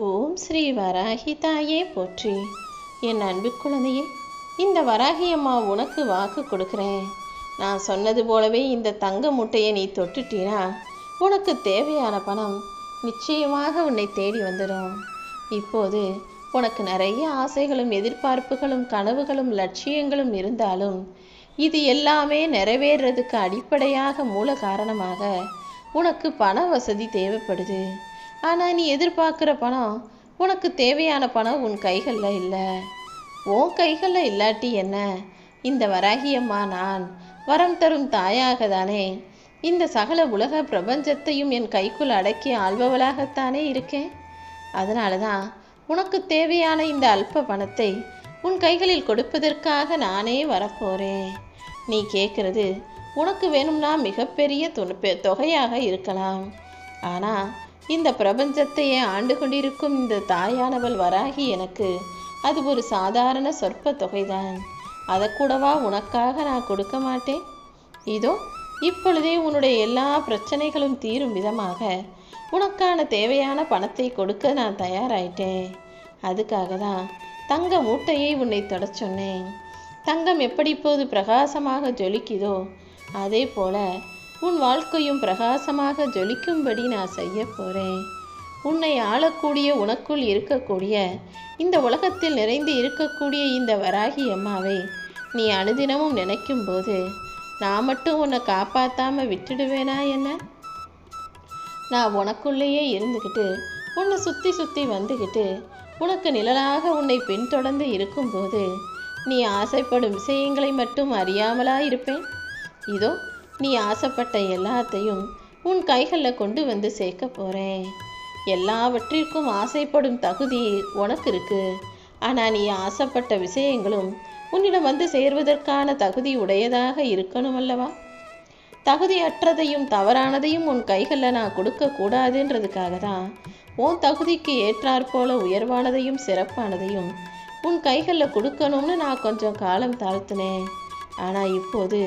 ஓம் ஸ்ரீ வராகி தாயே போற்றி. என் அன்பு குழந்தையே, இந்த வராகி அம்மா உனக்கு வாக்கு கொடுக்குறேன். நான் சொன்னது போலவே இந்த தங்க மூட்டையை நீ தொட்டுட்டீனா உனக்கு தேவையான பணம் நிச்சயமாக உன்னை தேடி வந்துடும். இப்போது உனக்கு நிறைய ஆசைகளும் எதிர்பார்ப்புகளும் கனவுகளும் லட்சியங்களும் இருந்தாலும் இது எல்லாமே நிறைவேறதுக்கு அடிப்படையாக மூல காரணமாக உனக்கு பண வசதி தேவைப்படுது. ஆனால் நீ எதிர்பார்க்குற பணம், உனக்கு தேவையான பணம் உன் கைகளில் இல்லை. உன் கைகளில் இல்லாட்டி என்ன, இந்த வராகியம்மா நான் வரம் தரும் தாயாக தானே இந்த சகல உலக பிரபஞ்சத்தையும் என் கைக்குள் அடக்கி ஆள்பவளாகத்தானே இருக்கேன். அதனால தான் உனக்கு தேவையான இந்த அல்ப பணத்தை உன் கைகளில் கொடுப்பதற்காக நானே வரப்போகிறேன். நீ கேட்குறது உனக்கு வேணும்னா மிகப்பெரிய தொகையாக இருக்கலாம். ஆனால் இந்த பிரபஞ்சத்தையே ஆண்டு கொண்டிருக்கும் இந்த தாயானவள் வராகி எனக்கு அது ஒரு சாதாரண சொற்ப தொகைதான். அதை கூடவா உனக்காக நான் கொடுக்க மாட்டேன்? இதோ இப்பொழுதே உன்னுடைய எல்லா பிரச்சனைகளும் தீரும் விதமாக உனக்கான தேவையான பணத்தை கொடுக்க நான் தயாராயிட்டேன். அதுக்காக தான் தங்க மூட்டையை உன்னை தொட சொன்னேன். தங்கம் எப்படி இப்போது பிரகாசமாக ஜொலிக்குதோ அதே போல உன் வாழ்க்கையும் பிரகாசமாக ஜொலிக்கும்படி நான் செய்ய போகிறேன். உன்னை ஆளக்கூடிய, உனக்குள் இருக்கக்கூடிய, இந்த உலகத்தில் நிறைந்து இருக்கக்கூடிய இந்த வராகி அம்மாவை நீ அனுதினமும் நினைக்கும் போது நான் மட்டும் உன்னை காப்பாற்றாமல் விட்டுடுவேனா என்ன? நான் உனக்குள்ளேயே இருந்துக்கிட்டு உன்னை சுற்றி சுற்றி வந்துக்கிட்டு உனக்கு நிழலாக உன்னை பின்தொடர்ந்து இருக்கும்போது நீ ஆசைப்படும் விஷயங்களை மட்டும் அறியாமலா இருப்பேன்? இதோ நீ ஆசைப்பட்ட எல்லாத்தையும் உன் கைகளில் கொண்டு வந்து சேர்க்க போகிறேன். எல்லாவற்றிற்கும் ஆசைப்படும் தகுதி உனக்கு இருக்கு. ஆனால் நீ ஆசைப்பட்ட விஷயங்களும் உன்னிடம் வந்து சேர்வதற்கான தகுதி உடையதாக இருக்கணும் அல்லவா? தகுதியற்றதையும் தவறானதையும் உன் கைகளில் நான் கொடுக்கக்கூடாதுன்றதுக்காக தான் உன் தகுதிக்கு ஏற்றாற்போல உயர்வானதையும் சிறப்பானதையும் உன் கைகளில் கொடுக்கணும்னு நான் கொஞ்சம் காலம் தாழ்த்தினேன். ஆனால் இப்போது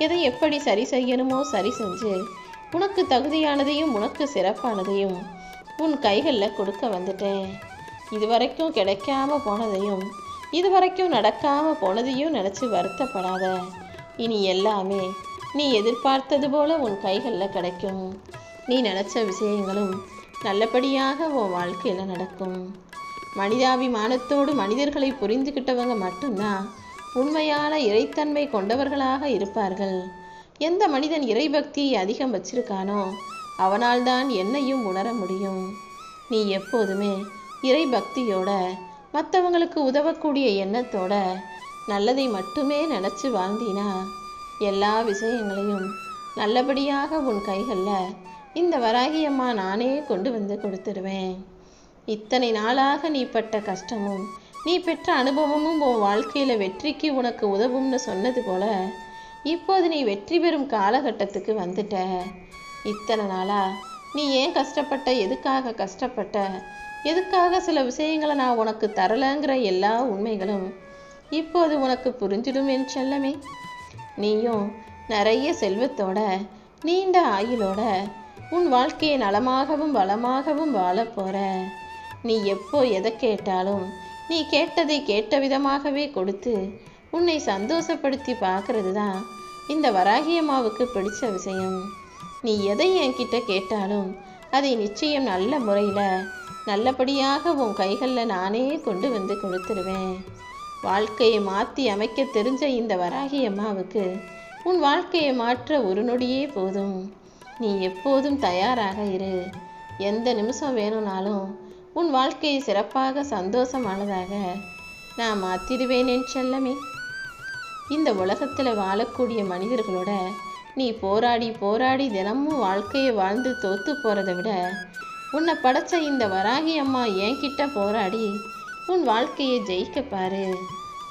எதை எப்படி சரி செய்யணுமோ சரி செஞ்சு உனக்கு தகுதியானதையும் உனக்கு சிறப்பானதையும் உன் கைகளில் கொடுக்க வந்துட்டேன். இதுவரைக்கும் கிடைக்காம போனதையும் இதுவரைக்கும் நடக்காமல் போனதையும் நினச்சி வருத்தப்படாத. இனி எல்லாமே நீ எதிர்பார்த்தது போல உன் கைகளில் கிடைக்கும். நீ நினச்ச விஷயங்களும் நல்லபடியாக உன் வாழ்க்கையில் நடக்கும். மனிதாபிமானத்தோடு மனிதர்களை புரிந்துக்கிட்டவங்க மட்டும்தான் உண்மையான இறைத்தன்மை கொண்டவர்களாக இருப்பார்கள். எந்த மனிதன் இறைபக்தியை அதிகம் வச்சிருக்கானோ அவனால் தான் என்னையும் உணர முடியும். நீ எப்போதுமே இறைபக்தியோட, மற்றவங்களுக்கு உதவக்கூடிய எண்ணத்தோட, நல்லதை மட்டுமே நினச்சி வாழ்ந்தினா எல்லா விஷயங்களையும் நல்லபடியாக உன் கைகளில் இந்த வராகியம்மா நானே கொண்டு வந்து கொடுத்துடுவேன். இத்தனை நாளாக நீ பட்ட கஷ்டமும் நீ பெற்ற அனுபவமும் உன் வாழ்க்கையில் வெற்றிக்கு உனக்கு உதவும்னு சொன்னது போல இப்போது நீ வெற்றி பெறும் காலகட்டத்துக்கு வந்துட்ட. இத்தனை நாளா நீ ஏன் கஷ்டப்பட்ட, எதுக்காக கஷ்டப்பட்ட, எதுக்காக சில விஷயங்களை நான் உனக்கு தரலைங்கிற எல்லா உண்மைகளும் இப்போது உனக்கு புரிஞ்சிடும் என் செல்லமே. நீயும் நிறைய செல்வத்தோட, நீண்ட ஆயுளோட உன் வாழ்க்கையை நலமாகவும் வளமாகவும் வாழ போற. நீ எப்போ எதை கேட்டாலும் நீ கேட்டதை கேட்ட விதமாகவே கொடுத்து உன்னை சந்தோஷப்படுத்தி பார்க்கறது தான் இந்த வராகியம்மாவுக்கு பிடிச்ச விஷயம். நீ எதை என்கிட்ட கேட்டாலும் அதை நிச்சயம் நல்ல முறையில் நல்லபடியாக உன் கைகளில் நானே கொண்டு வந்து கொடுத்துருவேன். வாழ்க்கையை மாற்றி அமைக்க தெரிஞ்ச இந்த வராகியம்மாவுக்கு உன் வாழ்க்கையை மாற்ற ஒரு நொடியே போதும். நீ எப்போதும் தயாராக இரு. எந்த நிமிஷம் வேணும்னாலும் உன் வாழ்க்கையை சிறப்பாக சந்தோஷமானதாக நான் மாற்றிடுவேன் என் செல்லமே. இந்த உலகத்தில் வாழக்கூடிய மனிதர்களோட நீ போராடி போராடி தினமும் வாழ்க்கையை வாழ்ந்து தோத்து போகிறத விட உன்னை படைச்ச இந்த வராகி அம்மா என்கிட்ட போராடி உன் வாழ்க்கையை ஜெயிக்க பாரு.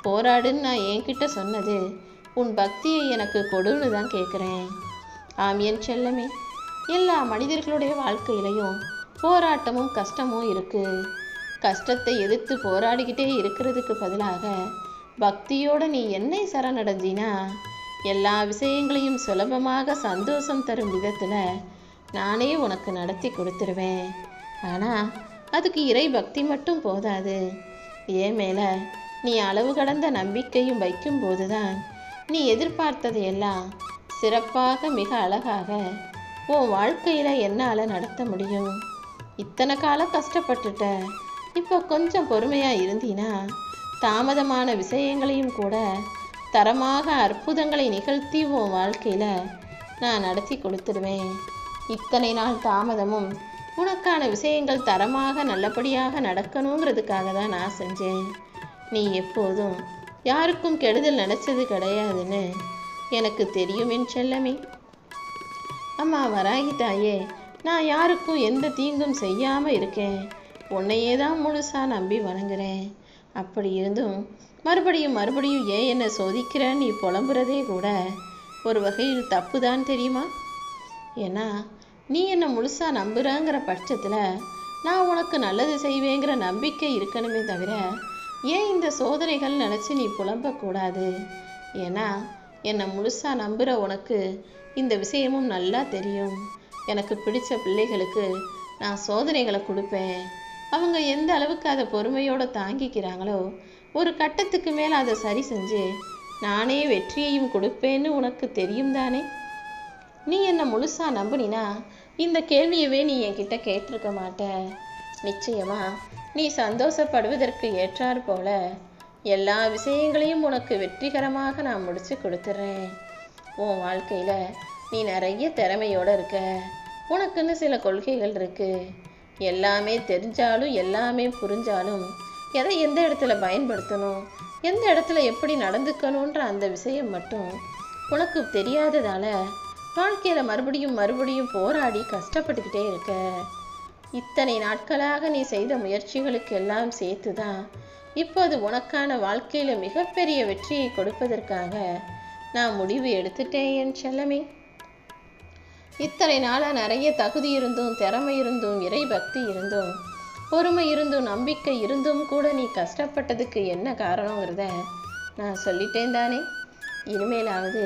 போராடுன்னு நான் என்கிட்ட சொன்னது உன் பக்தியை எனக்கு கொடுன்னு தான் கேட்குறேன். ஆம் என் செல்லமே, எல்லா மனிதர்களுடைய வாழ்க்கையிலையும் போராட்டமும் கஷ்டமும் இருக்குது. கஷ்டத்தை எதிர்த்து போராடிக்கிட்டே இருக்கிறதுக்கு பதிலாக பக்தியோடு நீ என்னை சரணடைஞ்சினா எல்லா விஷயங்களையும் சுலபமாக சந்தோஷம் தரும் விதத்தில் நானே உனக்கு நடத்தி கொடுத்துருவேன். ஆனால் அதுக்கு இறை பக்தி மட்டும் போதாது. ஏன் மேல நீ அளவு கடந்த நம்பிக்கையும் வைக்கும்போது தான் நீ எதிர்பார்த்ததையெல்லாம் சிறப்பாக மிக அழகாக உன் வாழ்க்கையில் என்னால் நடத்த முடியும். இத்தனை காலம் கஷ்டப்பட்டுட்ட, இப்போ கொஞ்சம் பொறுமையாக இருந்தீனா தாமதமான விஷயங்களையும் கூட தரமாக அற்புதங்களை நிகழ்த்தி உன் வாழ்க்கையில் நான் நடத்தி கொடுத்துடுவேன். இத்தனை நாள் தாமதமும் உனக்கான விஷயங்கள் தரமாக நல்லபடியாக நடக்கணுங்கிறதுக்காக தான் நான் செஞ்சேன். நீ எப்போதும் யாருக்கும் கெடுதல் நினச்சது கிடையாதுன்னு எனக்கு தெரியும் என் செல்லமே. அம்மா வராகி தாயே, நான் யாருக்கும் எந்த தீங்கும் செய்யாமல் இருக்கேன். உன்னையே தான் முழுசாக நம்பி வணங்குறேன். அப்படி இருந்தும் மறுபடியும் ஏன் என்னை சோதிக்கிறேன்னு நீ புலம்புறதே கூட ஒரு வகையில் தப்பு தான் தெரியுமா? ஏன்னா நீ என்னை முழுசாக நம்புகிறங்கிற பட்சத்தில் நான் உனக்கு நல்லது செய்வேங்கிற நம்பிக்கை இருக்கணுமே தவிர ஏன் இந்த சோதனைகள் நினச்சி நீ புலம்பக்கூடாது. ஏன்னா என்னை முழுசாக நம்புகிற உனக்கு இந்த விஷயமும் நல்லா தெரியும். எனக்கு பிடிச்ச பிள்ளைகளுக்கு நான் சோதனைகளை கொடுப்பேன். அவங்க எந்த அளவுக்கு அதை பொறுமையோடு தாங்கிக்கிறாங்களோ ஒரு கட்டத்துக்கு மேலே அதை சரி செஞ்சு நானே வெற்றியையும் கொடுப்பேன்னு உனக்கு தெரியும் தானே. நீ என்னை முழுசாக நம்பினா இந்த கேள்வியவே நீ என்கிட்ட கேட்டிருக்க மாட்ட. நிச்சயமா நீ சந்தோஷப்படுவதற்கு ஏற்றாற் போல எல்லா விஷயங்களையும் உனக்கு வெற்றிகரமாக நான் முடிச்சு கொடுத்துட்றேன். உன் வாழ்க்கையில் நீ நிறைய திறமையோடு இருக்க. உனக்குன்னு சில கொள்கைகள் இருக்கு. எல்லாமே தெரிஞ்சாலும் எல்லாமே புரிஞ்சாலும் எதை எந்த இடத்துல பயன்படுத்தணும், எந்த இடத்துல எப்படி நடந்துக்கணுன்ற அந்த விஷயம் மட்டும் உனக்கு தெரியாததால வாழ்க்கையில் மறுபடியும் போராடி கஷ்டப்பட்டுக்கிட்டே இருக்க. இத்தனை நாட்களாக நீ செய்த முயற்சிகளுக்கு எல்லாம் சேர்த்து தான் இப்போது உனக்கான வாழ்க்கையில் மிகப்பெரிய வெற்றியை கொடுப்பதற்காக நான் முடிவு எடுத்துட்டேன் என் செல்லமே. இத்தனை நாளாக நிறைய தகுதி இருந்தும் திறமை இருந்தும் இறை பக்தி இருந்தும் பொறுமை இருந்தும் நம்பிக்கை இருந்தும் கூட நீ கஷ்டப்பட்டதுக்கு என்ன காரணங்கிறத நான் சொல்லிட்டேன் தானே. இனிமேலாவது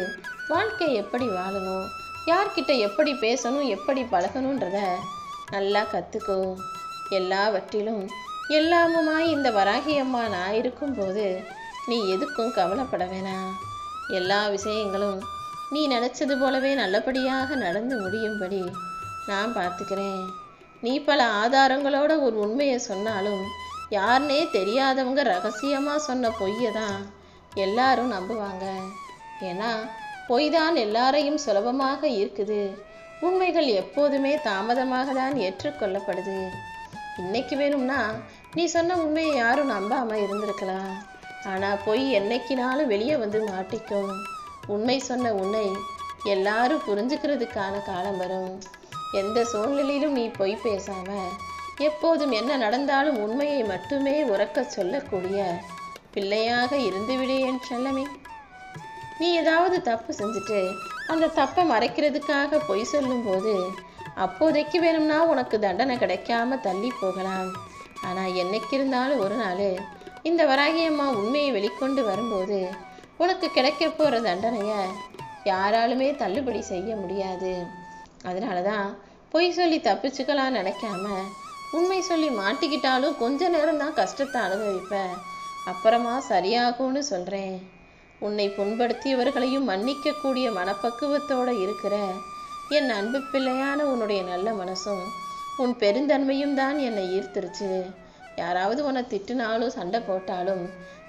வாழ்க்கை எப்படி வாழணும், யார்கிட்ட எப்படி பேசணும், எப்படி பழகணுன்றத நல்லா கற்றுக்கோ. எல்லாவற்றிலும் எல்லாமுமாய் இந்த வராகி அம்மா நான் இருக்கும்போது நீ எதுக்கும் கவலைப்பட வேணாம். எல்லா விஷயங்களும் நீ நினச்சது போலவே நல்லபடியாக நடந்து முடியும்படி நான் பார்த்துக்கிறேன். நீ பல ஆதாரங்களோட ஒரு உண்மையை சொன்னாலும் யாருனே தெரியாதவங்க ரகசியமாக சொன்ன பொய்யை தான் எல்லாரும் நம்புவாங்க. ஏன்னா பொய் தான் எல்லாரையும் சுலபமாக இருக்குது. உண்மைகள் எப்போதுமே தாமதமாக தான் ஏற்றுக்கொள்ளப்படுது. இன்னைக்கு வேணும்னா நீ சொன்ன உண்மையை யாரும் நம்பாமல் இருந்திருக்கலாம். ஆனால் பொய் என்னைக்கினாலும் வெளியே வந்து மாட்டிக்கும். உண்மை சொன்ன உன்னை எல்லாரும் புரிஞ்சுக்கிறதுக்கான காலம் வரும். எந்த சூழ்நிலையிலும் நீ பொய் பேசாம எப்போதும் என்ன நடந்தாலும் உண்மையை மட்டுமே உரக்க சொல்லக்கூடிய பிள்ளையாக இருந்துவிடு என் செல்லமே. நீ ஏதாவது தப்பு செஞ்சுட்டு அந்த தப்பை மறைக்கிறதுக்காக பொய் சொல்லும்போது அப்போதைக்கு வேணும்னா உனக்கு தண்டனை கிடைக்காம தள்ளி போகலாம். ஆனால் என்னைக்கு இருந்தாலும் ஒரு நாள் இந்த வராகி அம்மா உண்மையை வெளிக்கொண்டு வரும்போது உனக்கு கிடைக்க போகிற தண்டனையை யாராலுமே தள்ளுபடி செய்ய முடியாது. அதனால தான் பொய் சொல்லி தப்பிச்சுக்கலாம் நினைக்காம உண்மை சொல்லி மாட்டிக்கிட்டாலும் கொஞ்ச நேரம் தான் கஷ்டத்தை அனுபவிப்ப, அப்புறமா சரியாகும்னு சொல்கிறேன். உன்னை புண்படுத்தியவர்களையும் மன்னிக்கக்கூடிய மனப்பக்குவத்தோடு இருக்கிற என் அன்பு பிள்ளையான உன்னுடைய நல்ல மனசும் உன் பெருந்தன்மையும் தான் என்னை ஈர்த்துருச்சு. யாராவது உன்னை திட்டுனாலும் சண்டை போட்டாலும்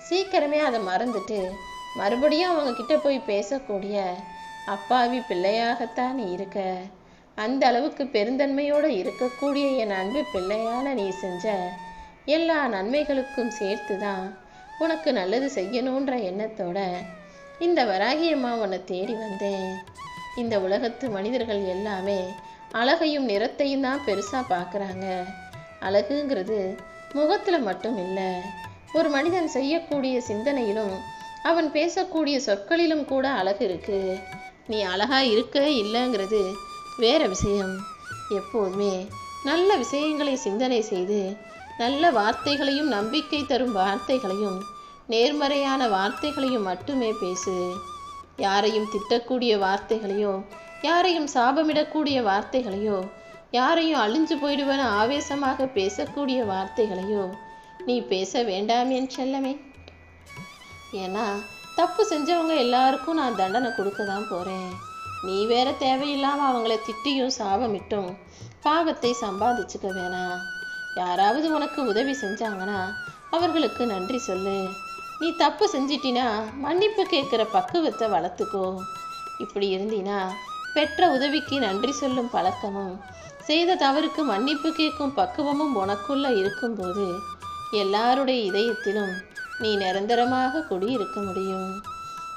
சீக்கிரமே அதை மறந்துட்டு மறுபடியும் அவங்க கிட்ட போய் பேசக்கூடிய அப்பாவி பிள்ளையாகத்தான் நீ இருக்க. அந்த அளவுக்கு பெருந்தன்மையோடு இருக்கக்கூடிய என் அன்பு பிள்ளையான நீ செஞ்ச எல்லா நன்மைகளுக்கும் சேர்த்து தான் உனக்கு நல்லது செய்யணுன்ற எண்ணத்தோட இந்த வராகி அம்மா உன்னை தேடி வந்தேன். இந்த உலகத்து மனிதர்கள் எல்லாமே அழகையும் நிறத்தையும் தான் பெருசாக பார்க்குறாங்க. அழகுங்கிறது முகத்தில் மட்டும் இல்லை, ஒரு மனிதன் செய்யக்கூடிய சிந்தனையிலும் அவன் பேசக்கூடிய சொற்களிலும் கூட அழகு இருக்கு. நீ அழகா இருக்க இல்லைங்கிறது வேற விஷயம். எப்போதுமே நல்ல விஷயங்களை சிந்தனை செய்து நல்ல வார்த்தைகளையும் நம்பிக்கை தரும் வார்த்தைகளையும் நேர்மறையான வார்த்தைகளையும் மட்டுமே பேசு. யாரையும் திட்டக்கூடிய வார்த்தைகளையோ யாரையும் சாபமிடக்கூடிய வார்த்தைகளையோ யாரையும் அழிஞ்சு போயிடுவேன்னு ஆவேசமாக பேசக்கூடிய வார்த்தைகளையோ நீ பேச வேண்டாம் என் செல்லமே. ஏன்னா தப்பு செஞ்சவங்க எல்லாருக்கும் நான் தண்டனை கொடுக்க தான் போகிறேன். நீ வேற தேவையில்லாமல் அவங்கள திட்டியும் சாபமிட்டும் பாவத்தை சம்பாதிச்சுக்க வேணாம். யாராவது உனக்கு உதவி செஞ்சாங்கன்னா அவர்களுக்கு நன்றி சொல்லு. நீ தப்பு செஞ்சிட்டினா மன்னிப்பு கேட்குற பக்குவத்தை வளர்த்துக்கோ. இப்படி இருந்தினா பெற்ற உதவிக்கு நன்றி சொல்லும் பழக்கமும் செய்த தவறுக்கு மன்னிப்பு கேட்கும் பக்குவமும் உனக்குள்ள இருக்கும்போது எல்லாருடைய இதயத்திலும் நீ நிரந்தரமாக குடியிருக்க முடியும்.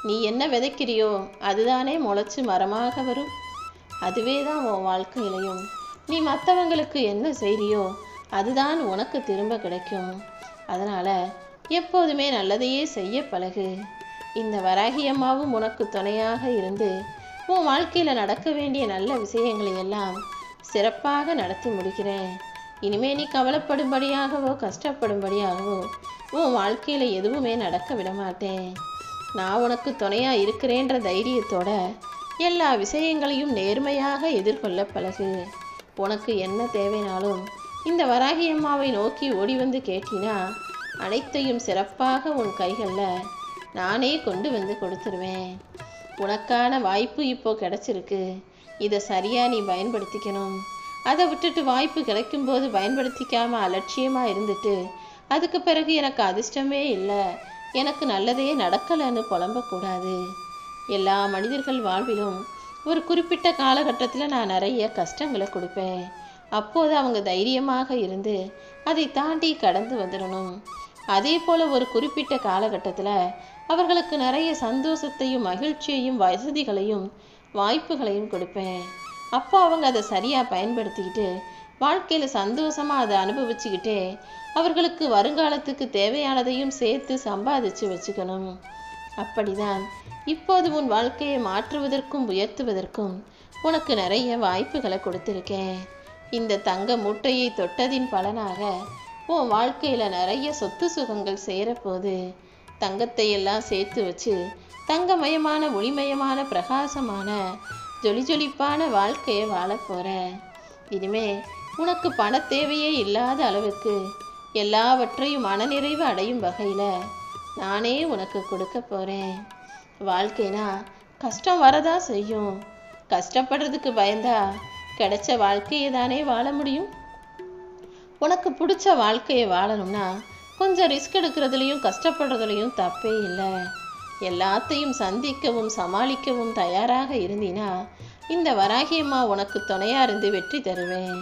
நீ என்ன விதைக்கிறியோ அதுதானே முளைச்சு மரமாக வரும். அதுவே தான் உன் வாழ்க்கையிலையும் நீ மற்றவங்களுக்கு என்ன செய்றியோ அதுதான் உனக்கு திரும்ப கிடைக்கும். அதனால் எப்போதுமே நல்லதையே செய்ய பழகு. இந்த வராகி அம்மாவும் உனக்கு துணையாக இருந்து உன் வாழ்க்கையில் நடக்க வேண்டிய நல்ல விஷயங்களை எல்லாம் சிறப்பாக நடத்தி முடிக்கிறேன். இனிமே நீ கவலைப்படும்படியாகவோ கஷ்டப்படும்படியாகவோ உன் வாழ்க்கையில் எதுவுமே நடக்க விட மாட்டேன். நான் உனக்கு துணையாக இருக்கிறேன்ற தைரியத்தோட எல்லா விஷயங்களையும் நேர்மையாக எதிர்கொள்ள பழகு. உனக்கு என்ன தேவைனாலும் இந்த வராகி அம்மாவை நோக்கி ஓடி வந்து கேட்டினா அனைத்தையும் சிறப்பாக உன் கைகளில் நானே கொண்டு வந்து கொடுத்துருவேன். உனக்கான வாய்ப்பு இப்போ கிடைச்சிருக்கு. இதை சரியாக நீ பயன்படுத்திக்கணும். அதை விட்டுட்டு வாய்ப்பு கிடைக்கும்போது பயன்படுத்திக்காமல் அலட்சியமாக இருந்துட்டு அதுக்கு பிறகு எனக்கு அதிர்ஷ்டமே இல்லை, எனக்கு நல்லதே நடக்கலைன்னு புலம்பக்கூடாது. எல்லா மனிதர்கள் வாழ்விலும் ஒரு குறிப்பிட்ட காலகட்டத்தில் நான் நிறைய கஷ்டங்களை கொடுப்பேன். அப்போது அவங்க தைரியமாக இருந்து அதை தாண்டி கடந்து வந்துடணும். அதே போல் ஒரு குறிப்பிட்ட காலகட்டத்தில் அவர்களுக்கு நிறைய சந்தோஷத்தையும் மகிழ்ச்சியையும் வசதிகளையும் வாய்ப்புகளையும் கொடுப்பேன். அப்போ அவங்க அதை சரியாக பயன்படுத்திக்கிட்டு வாழ்க்கையில் சந்தோஷமாக அதை அனுபவிச்சுக்கிட்டே அவர்களுக்கு வருங்காலத்துக்கு தேவையானதையும் சேர்த்து சம்பாதிச்சு வச்சுக்கணும். அப்படிதான் இப்போது உன் வாழ்க்கையை மாற்றுவதற்கும் உயர்த்துவதற்கும் உனக்கு நிறைய வாய்ப்புகளை கொடுத்துருக்கேன். இந்த தங்க மூட்டையை தொட்டதின் பலனாக உன் வாழ்க்கையில் நிறைய சொத்து சுகங்கள் சேரப்போது. தங்கத்தை எல்லாம் சேர்த்து வச்சு தங்கமயமான ஒளிமயமான பிரகாசமான ஜொலிஜொலிப்பான வாழ்க்கையை வாழ போற. இனிமே உனக்கு பண தேவையே இல்லாத அளவுக்கு எல்லாவற்றையும் மனநிறைவு அடையும் வகையில் நானே உனக்கு கொடுக்க போகிறேன். வாழ்க்கைனா கஷ்டம் வரதா செய்யும். கஷ்டப்படுறதுக்கு பயந்தா கிடைச்ச வாழ்க்கையை தானே வாழ முடியும். உனக்கு பிடிச்ச வாழ்க்கையை வாழணும்னா கொஞ்சம் ரிஸ்க் எடுக்கிறதுலையும் கஷ்டப்படுறதுலையும் தப்பே இல்லை. எல்லாத்தையும் சந்திக்கவும் சமாளிக்கவும் தயாராக இருந்தினா இந்த வராகி அம்மா உனக்கு துணையாக இருந்து வெற்றி தருவேன்.